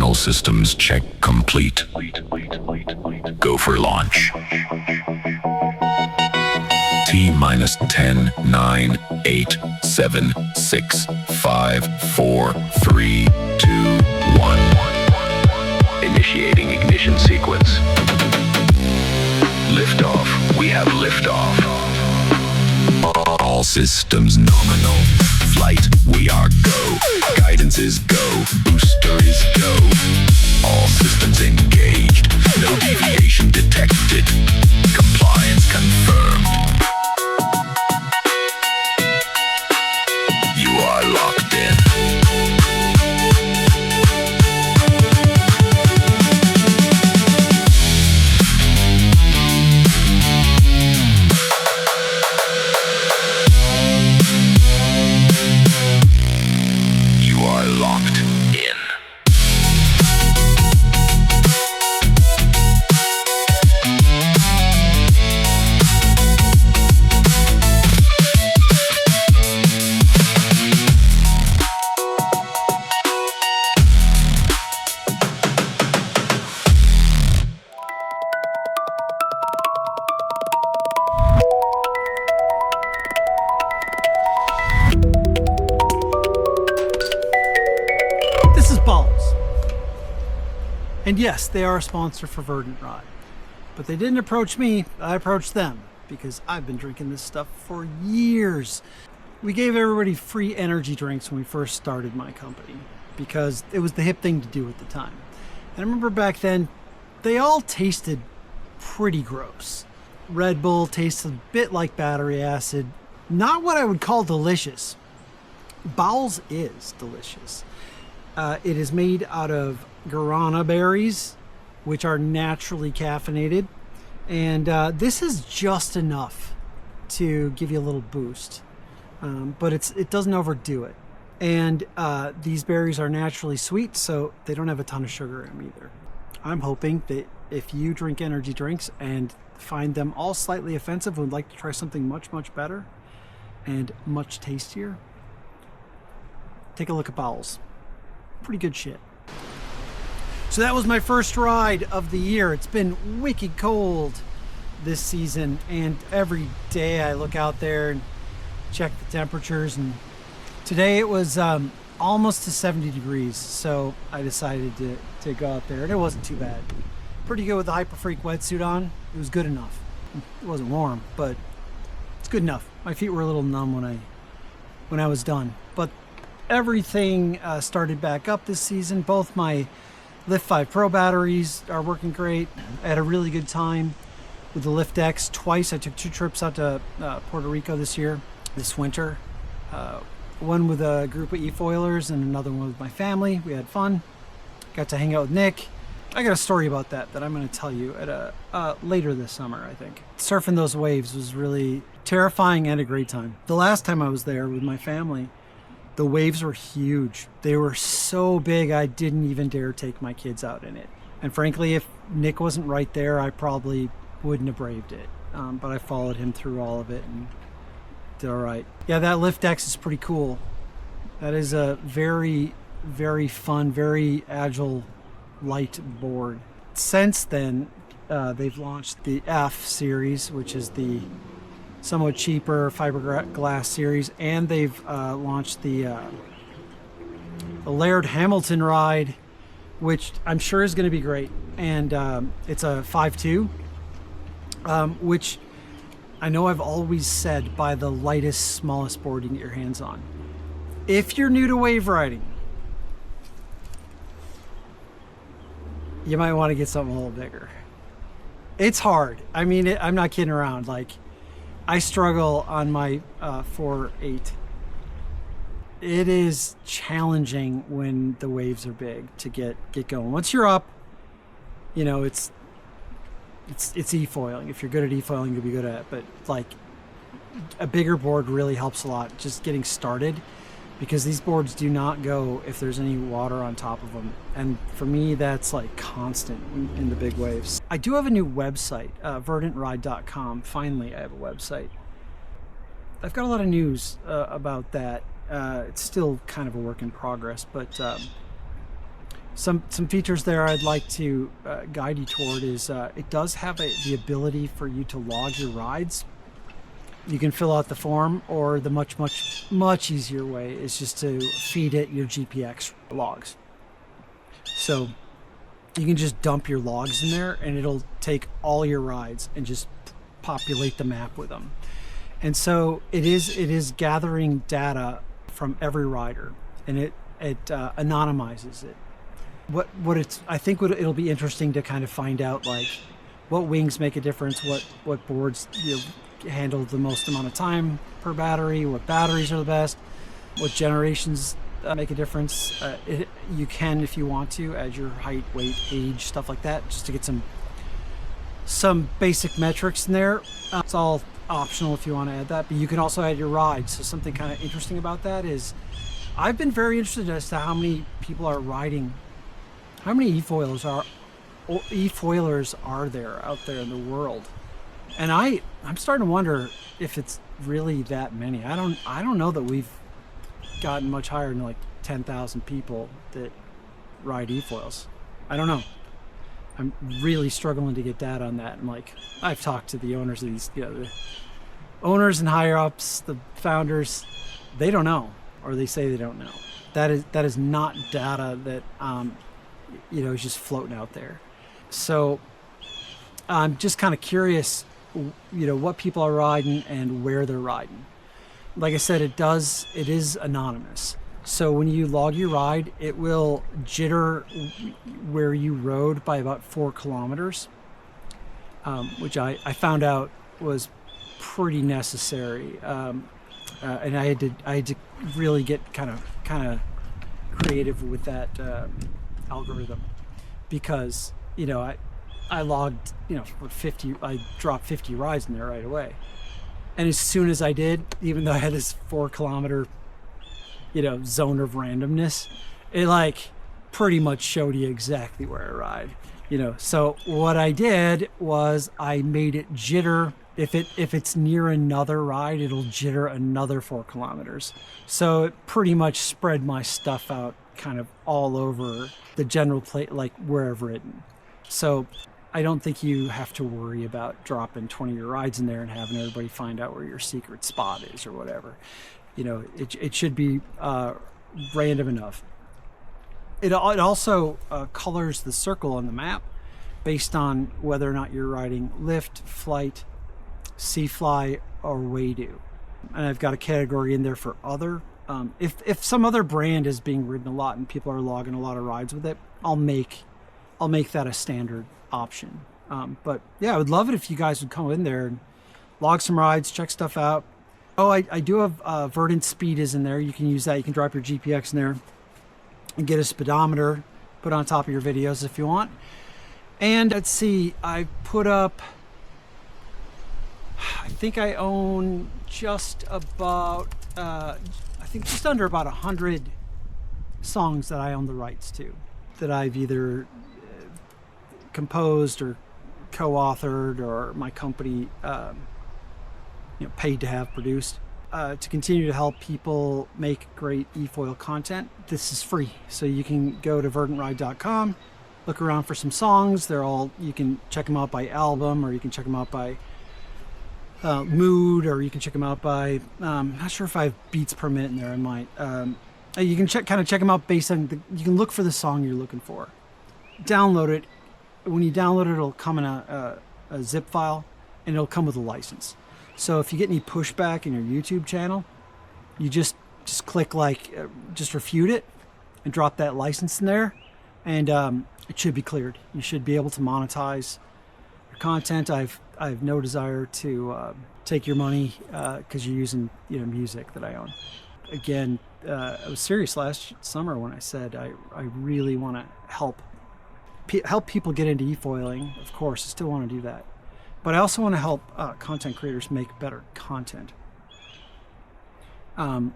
Internal systems check complete. Go for launch. T-minus 10, 9, 8, 7, 6, 5, 4, 3, 2, 1. Initiating ignition sequence. Liftoff. We have liftoff. All systems nominal. Flight, we are go. Guidance is go. Booster is go. All systems engaged. No deviation detected. Compliance confirmed. You are locked in. And yes, they are a sponsor for Verdant Ride, but they didn't approach me, I approached them because I've been drinking this stuff for years. We gave everybody free energy drinks when we first started my company because it was the hip thing to do at the time. And I remember back then, they all tasted pretty gross. Red Bull tasted a bit like battery acid, not what I would call delicious. Bawls is delicious. It is made out of Guarana berries, which are naturally caffeinated, and this is just enough to give you a little boost, but it doesn't overdo it. And these berries are naturally sweet, so they don't have a ton of sugar in them either. I'm hoping that if you drink energy drinks and find them all slightly offensive and would like to try something much better and much tastier, take a look at Bawls. Pretty good shit. So that was my first ride of the year. It's been wicked cold this season, and every day I look out there and check the temperatures, and today it was almost to 70 degrees, so I decided to go out there, and it wasn't too bad. Pretty good with the Hyperfreak wetsuit on. It was good enough. It wasn't warm, but it's good enough. My feet were a little numb when I was done, but everything started back up this season. Both my Lift 5 Pro batteries are working great. I had a really good time with the Lift X twice. I took 2 trips out to Puerto Rico this winter. One with a group of eFoilers and another one with my family. We had fun. Got to hang out with Nick. I got a story about that I'm going to tell you at later this summer, I think. Surfing those waves was really terrifying and a great time. The last time I was there with my family, the waves were huge. They were so big I didn't even dare take my kids out in it. And frankly, if Nick wasn't right there, I probably wouldn't have braved it. But I followed him through all of it and did all right. Yeah, that Lift X is pretty cool. That is a very fun, very agile, light board. Since then, they've launched the F series, which is the somewhat cheaper fiberglass series, and they've launched the Laird Hamilton ride, which I'm sure is going to be great. And it's a 5.2, which I know I've always said by the lightest, smallest board you can get your hands on. If you're new to wave riding, you might want to get something a little bigger. It's hard. I mean, I'm not kidding around. Like, I struggle on my 4.8. It is challenging when the waves are big to get going. Once you're up, you know, it's eFoiling. If you're good at eFoiling, you'll be good at it. But like, a bigger board really helps a lot just getting started, because these boards do not go if there's any water on top of them. And for me, that's like constant in the big waves. I do have a new website, verdantride.com. Finally, I have a website. I've got a lot of news about that. It's still kind of a work in progress, but Some features there I'd like to guide you toward is it does have the ability for you to log your rides. You can fill out the form, or the much easier way is just to feed it your GPX logs. So you can just dump your logs in there and it'll take all your rides and just populate the map with them. And so it is gathering data from every rider, and it anonymizes it. I think it'll be interesting to kind of find out, like, what wings make a difference, what boards handle the most amount of time per battery, what batteries are the best, what generations make a difference. You can, if you want to, add your height, weight, age, stuff like that, just to get some basic metrics in there. It's all optional if you want to add that, but you can also add your rides. So something kind of interesting about that is I've been very interested as to how many people are riding, how many eFoilers are there out there in the world. And I'm starting to wonder if it's really that many. I don't know that we've gotten much higher than like 10,000 people that ride eFoils. I don't know. I'm really struggling to get data on that. And like, I've talked to the owners of these, the owners and higher ups, the founders, they don't know, or they say they don't know. That is not data that is just floating out there. So I'm just kind of curious, what people are riding and where they're riding. Like I said, it is anonymous. So when you log your ride, it will jitter where you rode by about 4 kilometers, which I found out was pretty necessary. And I had to really get kind of creative with that algorithm, because I logged 50. I dropped 50 rides in there right away, and as soon as I did, even though I had this 4 kilometer zone of randomness, it like pretty much showed you exactly where I ride. So what I did was I made it jitter. If it's near another ride, it'll jitter another 4 kilometers. So it pretty much spread my stuff out kind of all over the general plate, like wherever it. So I don't think you have to worry about dropping 20 of your rides in there and having everybody find out where your secret spot is or whatever. It should be random enough. It also colors the circle on the map based on whether or not you're riding lift, flight, sea fly, or way-do. And I've got a category in there for other. If some other brand is being ridden a lot and people are logging a lot of rides with it, I'll make that a standard option. But yeah, I would love it if you guys would come in there and log some rides, check stuff out. Oh, I do have Verdant Speed is in there. You can use that. You can drop your GPX in there and get a speedometer put on top of your videos if you want. And let's see, I put up, I think I own just about, just under about 100 songs that I own the rights to, that I've either composed or co-authored, or my company paid to have produced. To continue to help people make great eFoil content, this is free. So you can go to verdantride.com, look around for some songs. You can check them out by album, or you can check them out by mood, or you can check them out by, not sure if I have beats per minute in there. I might. You can check them out based on, you can look for the song you're looking for. Download it. When you download it, it'll come in a zip file, and it'll come with a license. So if you get any pushback in your YouTube channel, you just click just refute it and drop that license in there, and it should be cleared. You should be able to monetize your content. I've no desire to take your money because you're using music that I own. Again, I was serious last summer when I said I really want to help people get into eFoiling. Of course, I still want to do that. But I also want to help content creators make better content. And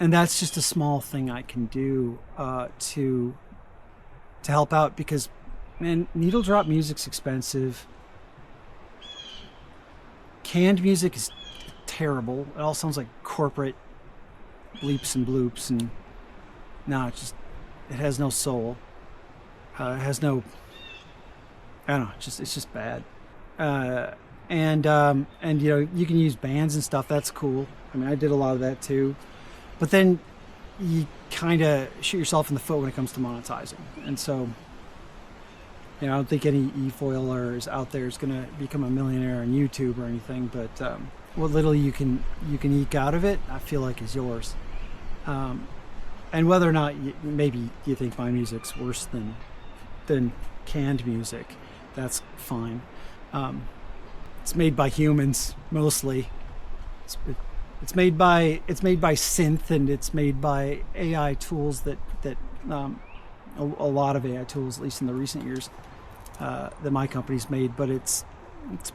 that's just a small thing I can do to help out, because, man, needle drop music's expensive. Canned music is terrible. It all sounds like corporate bleeps and bloops, and no, it has no soul. It has no, I don't know, it's just bad. And you know, you can use bands and stuff. That's cool. I mean, I did a lot of that too. But then you kind of shoot yourself in the foot when it comes to monetizing. And so, you know, I don't think any eFoilers out there is going to become a millionaire on YouTube or anything. But what little you can eke out of it, I feel like is yours. And whether or not maybe you think my music's worse than canned music, that's fine. It's made by humans mostly. It's made by synth, and it's made by AI tools that a lot of AI tools, at least in the recent years, that my company's made. But it's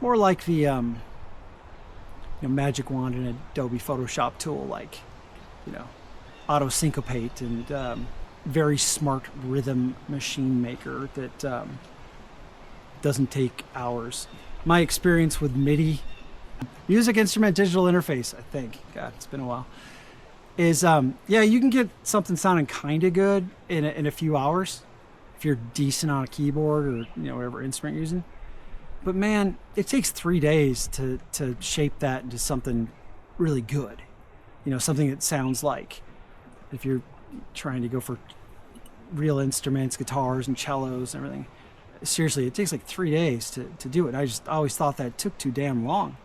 more like the you know, magic wand and Adobe Photoshop tool, like, you know, auto syncopate and very smart rhythm machine maker that doesn't take hours. My experience with MIDI, music instrument digital interface, I think, God, it's been a while, is yeah, you can get something sounding kind of good in a few hours if you're decent on a keyboard or, you know, whatever instrument you're using. But man, it takes 3 days to shape that into something really good. You know, something that sounds like, if you're trying to go for real instruments, guitars and cellos and everything, seriously, it takes like 3 days to do it. I just always thought that it took too damn long.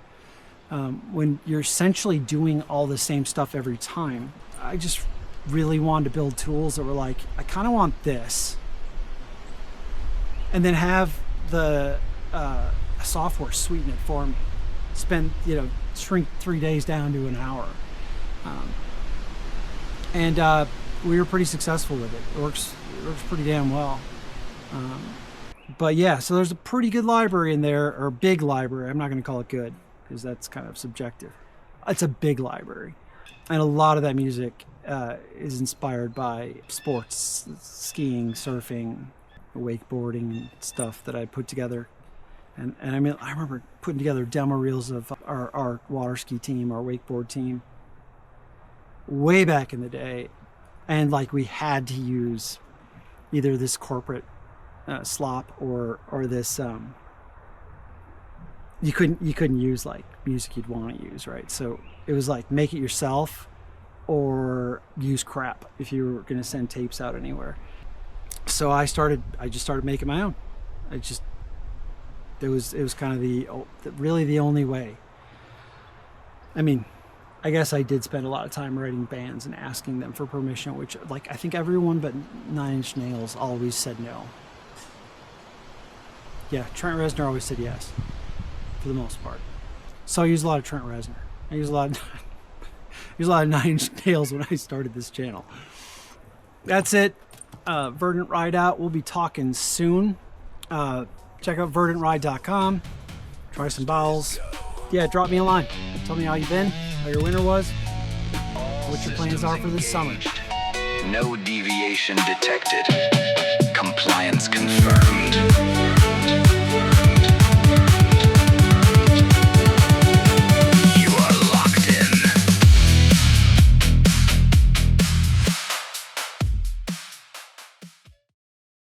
When you're essentially doing all the same stuff every time, I just really wanted to build tools that were like, I kind of want this, and then have the software sweeten it for me. Shrink 3 days down to an hour. And we were pretty successful with it. It works pretty damn well. But yeah, so there's a pretty good library in there, or big library. I'm not going to call it good because that's kind of subjective. It's a big library. And a lot of that music is inspired by sports, skiing, surfing, wakeboarding stuff that I put together. And I mean, I remember putting together demo reels of our water ski team, our wakeboard team, way back in the day. And like, we had to use either this corporate slop or this you couldn't use like music you'd want to use, right? So it was like, make it yourself or use crap if you were going to send tapes out anywhere. So I just started making my own. It was kind of really the only way. I mean, I guess I did spend a lot of time writing bands and asking them for permission, which, like, I think everyone but Nine Inch Nails always said no. Yeah, Trent Reznor always said yes, for the most part. So I use a lot of Trent Reznor. I use a lot of Nine Inch Nails when I started this channel. That's it. Verdant Ride out. We'll be talking soon. Check out verdantride.com. Try some Bawls. Yeah, drop me a line. Tell me how you've been, how your winter was, what your plans are for this summer. No deviation detected. Compliance confirmed.